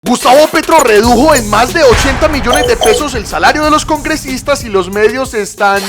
Gustavo Petro redujo en más de 80 millones de pesos el salario de los congresistas y los medios están...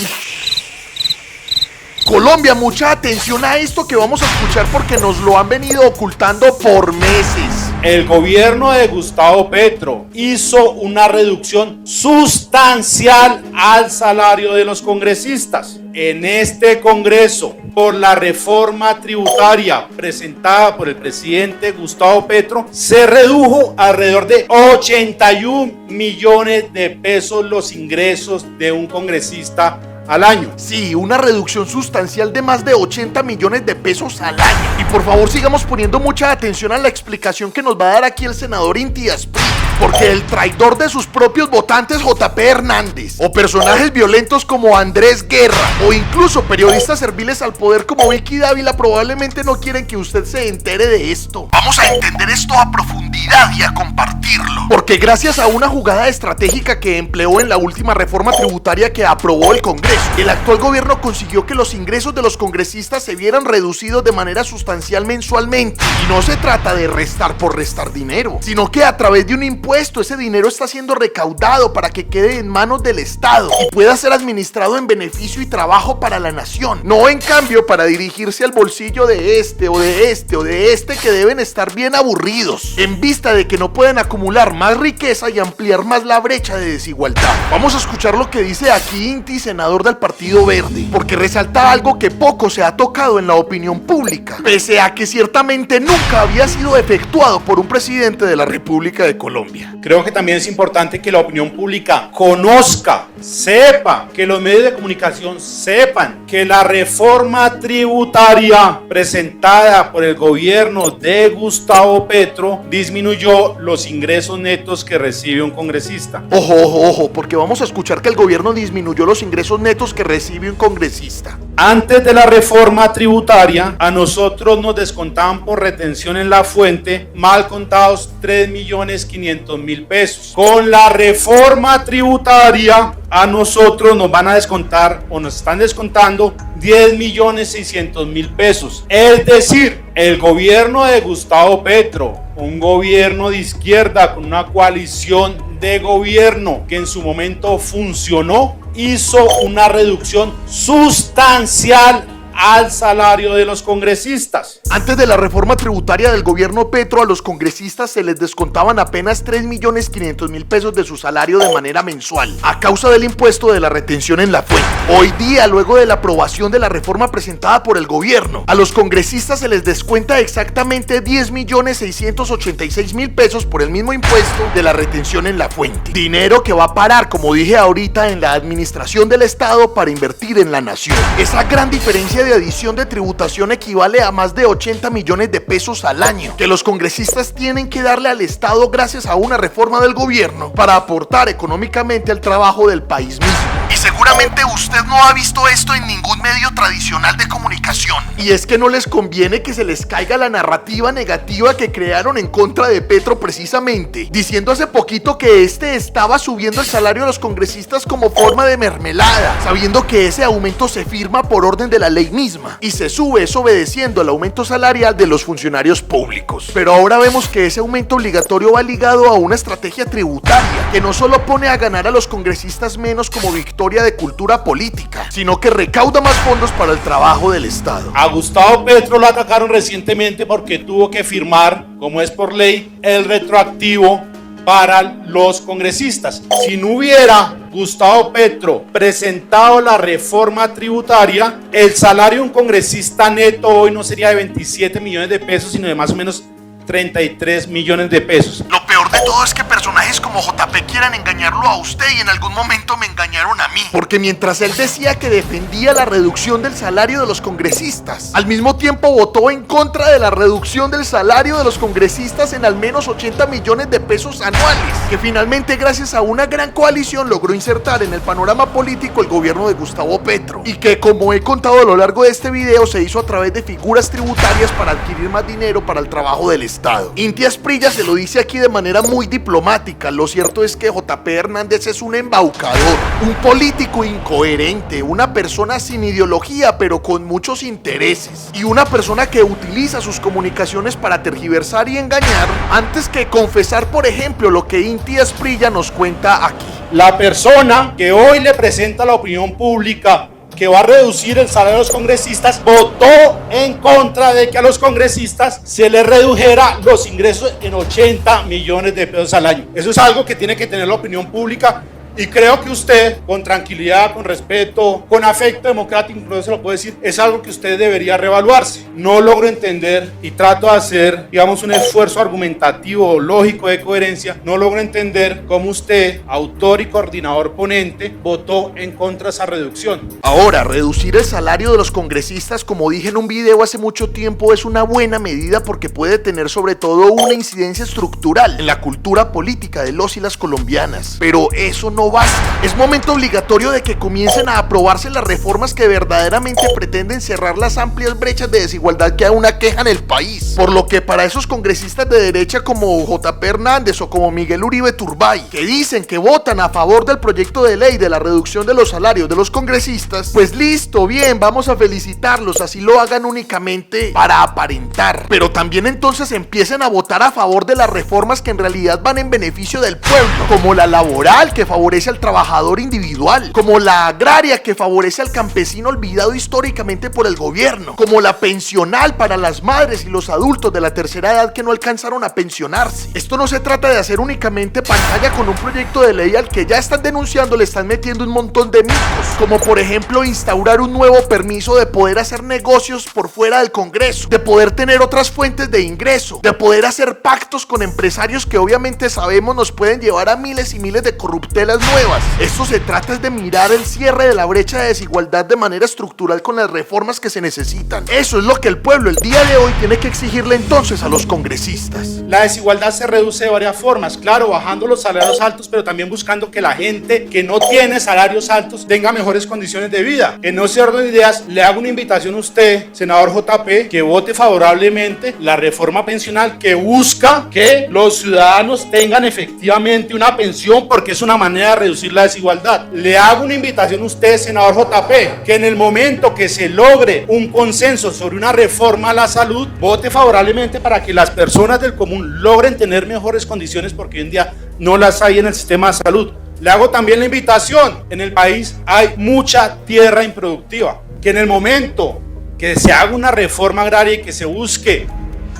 Colombia, mucha atención a esto que vamos a escuchar porque nos lo han venido ocultando por meses. El gobierno de Gustavo Petro hizo una reducción sustancial al salario de los congresistas. En este Congreso, por la reforma tributaria presentada por el presidente Gustavo Petro, se redujo alrededor de 81 millones de pesos los ingresos de un congresista al año. Sí, una reducción sustancial de más de 80 millones de pesos al año. Y por favor sigamos poniendo mucha atención a la explicación que nos va a dar aquí el senador Inti Asprilla, porque el traidor de sus propios votantes JP Hernández, o personajes violentos como Andrés Guerra, o incluso periodistas serviles al poder como Vicky Dávila probablemente no quieren que usted se entere de esto. Vamos a entender esto a profundidad y a compartirlo, porque gracias a una jugada estratégica que empleó en la última reforma tributaria que aprobó el Congreso, el actual gobierno consiguió que los ingresos de los congresistas se vieran reducidos de manera sustancial mensualmente. Y no se trata de restar por restar dinero, sino que a través de un impuesto ese dinero está siendo recaudado para que quede en manos del Estado y pueda ser administrado en beneficio y trabajo para la nación, no en cambio para dirigirse al bolsillo de este o de este o de este que deben estar bien aburridos, en vista de que no pueden acumular más riqueza y ampliar más la brecha de desigualdad. Vamos a escuchar lo que dice aquí Inti, senador del Partido Verde, porque resalta algo que poco se ha tocado en la opinión pública, pese a que ciertamente nunca había sido efectuado por un presidente de la República de Colombia. Creo que también es importante que la opinión pública conozca, sepa, que los medios de comunicación sepan que la reforma tributaria presentada por el gobierno de Gustavo Petro disminuyó los ingresos netos que recibe un congresista. Ojo, ojo, ojo, porque vamos a escuchar que el gobierno disminuyó los ingresos netos que recibe un congresista. Antes de la reforma tributaria, a nosotros nos descontaban por retención en la fuente, mal contados, 3.500.000 pesos. Con la reforma tributaria, a nosotros nos van a descontar o nos están descontando 10.600.000 pesos. Es decir, el gobierno de Gustavo Petro, un gobierno de izquierda con una coalición de gobierno que en su momento funcionó, hizo una reducción sustancial al salario de los congresistas. Antes de la reforma tributaria del gobierno Petro, a los congresistas se les descontaban apenas 3.500.000 pesos de su salario de manera mensual, a causa del impuesto de la retención en la fuente. Hoy día, luego de la aprobación de la reforma presentada por el gobierno, a los congresistas se les descuenta exactamente 10.686.000 pesos por el mismo impuesto de la retención en la fuente. Dinero que va a parar, como dije ahorita, en la administración del Estado para invertir en la nación. Esa gran diferencia de adición de tributación equivale a más de 80 millones de pesos al año que los congresistas tienen que darle al Estado gracias a una reforma del gobierno para aportar económicamente al trabajo del país mismo. Y seguramente usted no ha visto esto en ningún medio tradicional de comunicación. Y es que no les conviene que se les caiga la narrativa negativa que crearon en contra de Petro precisamente, diciendo hace poquito que este estaba subiendo el salario de los congresistas como forma de mermelada, sabiendo que ese aumento se firma por orden de la ley misma y se sube es obedeciendo al aumento salarial de los funcionarios públicos. Pero ahora vemos que ese aumento obligatorio va ligado a una estrategia tributaria que no solo pone a ganar a los congresistas menos como victoria de cultura política, sino que recauda más fondos para el trabajo del Estado. A Gustavo Petro lo atacaron recientemente porque tuvo que firmar, como es por ley, el retroactivo para los congresistas. Si no hubiera Gustavo Petro presentado la reforma tributaria, el salario de un congresista neto hoy no sería de 27 millones de pesos, sino de más o menos 33 millones de pesos. Lo peor de todo es que personajes como JP quieran engañarlo a usted y en algún momento me engañaron a mí. Porque mientras él decía que defendía la reducción del salario de los congresistas, al mismo tiempo votó en contra de la reducción del salario de los congresistas en al menos 80 millones de pesos anuales, que finalmente gracias a una gran coalición logró insertar en el panorama político el gobierno de Gustavo Petro, y que, como he contado a lo largo de este video, se hizo a través de figuras tributarias para adquirir más dinero para el trabajo del Estado. Inti Asprilla se lo dice aquí de manera muy diplomática problemática. Lo cierto es que JP Hernández es un embaucador, un político incoherente, una persona sin ideología pero con muchos intereses, y una persona que utiliza sus comunicaciones para tergiversar y engañar antes que confesar, por ejemplo, lo que Inti Asprilla nos cuenta aquí. La persona que hoy le presenta a la opinión pública que va a reducir el salario de los congresistas, votó en contra de que a los congresistas se les redujera los ingresos en 80 millones de pesos al año. Eso es algo que tiene que tener la opinión pública. Y creo que usted, con tranquilidad, con respeto, con afecto democrático, incluso se lo puedo decir, es algo que usted debería reevaluarse. No logro entender y trato de hacer, digamos, un esfuerzo argumentativo, lógico, de coherencia. No logro entender cómo usted, autor y coordinador ponente, votó en contra de esa reducción. Ahora, reducir el salario de los congresistas, como dije en un video hace mucho tiempo, es una buena medida porque puede tener sobre todo una incidencia estructural en la cultura política de los y las colombianas. Pero eso no basta. Es momento obligatorio de que comiencen a aprobarse las reformas que verdaderamente pretenden cerrar las amplias brechas de desigualdad que aún aquejan el país. Por lo que para esos congresistas de derecha como JP Hernández o como Miguel Uribe Turbay, que dicen que votan a favor del proyecto de ley de la reducción de los salarios de los congresistas, pues listo, bien, vamos a felicitarlos, así lo hagan únicamente para aparentar. Pero también entonces empiecen a votar a favor de las reformas que en realidad van en beneficio del pueblo, como la laboral, que favorece al trabajador individual, como la agraria, que favorece al campesino olvidado históricamente por el gobierno, como la pensional para las madres y los adultos de la tercera edad que no alcanzaron a pensionarse. Esto no se trata de hacer únicamente pantalla con un proyecto de ley al que ya están denunciando, le están metiendo un montón de micos, como por ejemplo instaurar un nuevo permiso de poder hacer negocios por fuera del Congreso, de poder tener otras fuentes de ingreso, de poder hacer pactos con empresarios que obviamente sabemos nos pueden llevar a miles y miles de corruptelas nuevas. Esto se trata de mirar el cierre de la brecha de desigualdad de manera estructural con las reformas que se necesitan. Eso es lo que el pueblo el día de hoy tiene que exigirle entonces a los congresistas. La desigualdad se reduce de varias formas, claro, bajando los salarios altos, pero también buscando que la gente que no tiene salarios altos tenga mejores condiciones de vida. En ese orden de ideas, le hago una invitación a usted, senador JP, que vote favorablemente la reforma pensional que busca que los ciudadanos tengan efectivamente una pensión, porque es una manera de reducir la desigualdad. Le hago una invitación a usted, senador JP, que en el momento que se logre un consenso sobre una reforma a la salud, vote favorablemente para que las personas del común logren tener mejores condiciones, porque hoy en día no las hay en el sistema de salud. Le hago también la invitación, en el país hay mucha tierra improductiva, que en el momento que se haga una reforma agraria y que se busque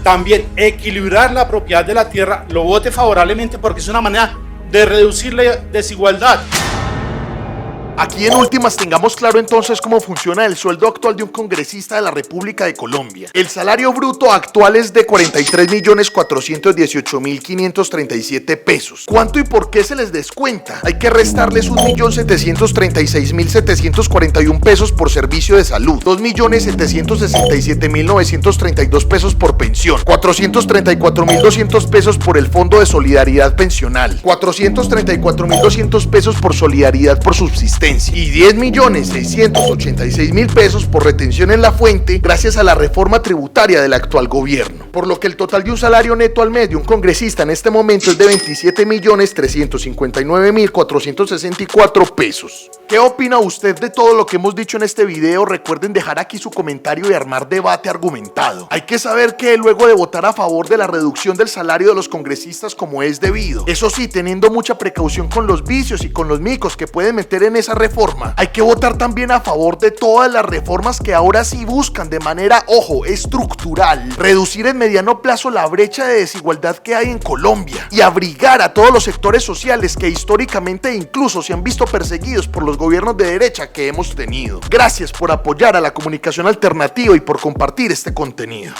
también equilibrar la propiedad de la tierra, lo vote favorablemente, porque es una manera de reducir la desigualdad. Aquí en últimas tengamos claro entonces cómo funciona el sueldo actual de un congresista de la República de Colombia. El salario bruto actual es de 43.418.537 pesos. ¿Cuánto y por qué se les descuenta? Hay que restarles 1.736.741 pesos por servicio de salud, 2.767.932 pesos por pensión, 434.200 pesos por el Fondo de Solidaridad Pensional, 434.200 pesos por solidaridad por subsistencia y 10.686.000 pesos por retención en la fuente gracias a la reforma tributaria del actual gobierno. Por lo que el total de un salario neto al mes de un congresista en este momento es de 27.359.464 pesos. ¿Qué opina usted de todo lo que hemos dicho en este video? Recuerden dejar aquí su comentario y armar debate argumentado. Hay que saber que luego de votar a favor de la reducción del salario de los congresistas como es debido, eso sí, teniendo mucha precaución con los vicios y con los micos que pueden meter en esa reforma, hay que votar también a favor de todas las reformas que ahora sí buscan de manera, ojo, estructural, reducir en mediano plazo la brecha de desigualdad que hay en Colombia y abrigar a todos los sectores sociales que históricamente incluso se han visto perseguidos por los gobiernos de derecha que hemos tenido. Gracias por apoyar a la comunicación alternativa y por compartir este contenido.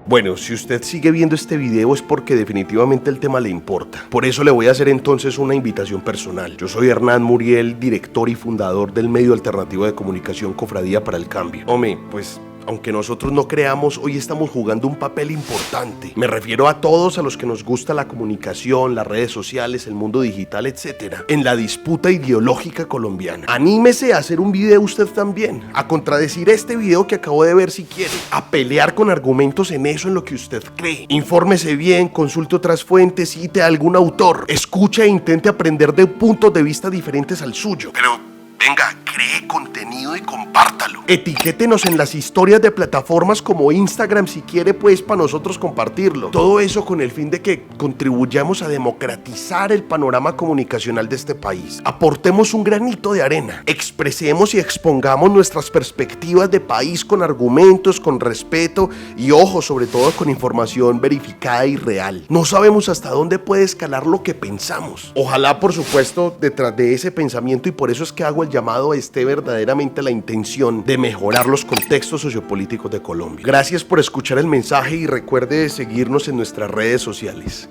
Bueno, si usted sigue viendo este video es porque definitivamente el tema le importa. Por eso le voy a hacer entonces una invitación personal. Yo soy Hernán Muriel, director y fundador del medio alternativo de comunicación Cofradía para el Cambio. Hombre, pues aunque nosotros no creamos, hoy estamos jugando un papel importante. Me refiero a todos a los que nos gusta la comunicación, las redes sociales, el mundo digital, etc. En la disputa ideológica colombiana. Anímese a hacer un video usted también, a contradecir este video que acabo de ver si quiere, a pelear con argumentos en eso en lo que usted cree. Infórmese bien, consulte otras fuentes, cite a algún autor, escuche e intente aprender de puntos de vista diferentes al suyo. Pero venga, cree contenido y compártalo. Etiquétenos en las historias de plataformas como Instagram si quiere, pues, para nosotros compartirlo. Todo eso con el fin de que contribuyamos a democratizar el panorama comunicacional de este país. Aportemos un granito de arena. Expresemos y expongamos nuestras perspectivas de país con argumentos, con respeto y, ojo, sobre todo con información verificada y real. No sabemos hasta dónde puede escalar lo que pensamos. Ojalá, por supuesto, detrás de ese pensamiento, y por eso es que hago el llamado, esté verdaderamente la intención de mejorar los contextos sociopolíticos de Colombia. Gracias por escuchar el mensaje y recuerde seguirnos en nuestras redes sociales.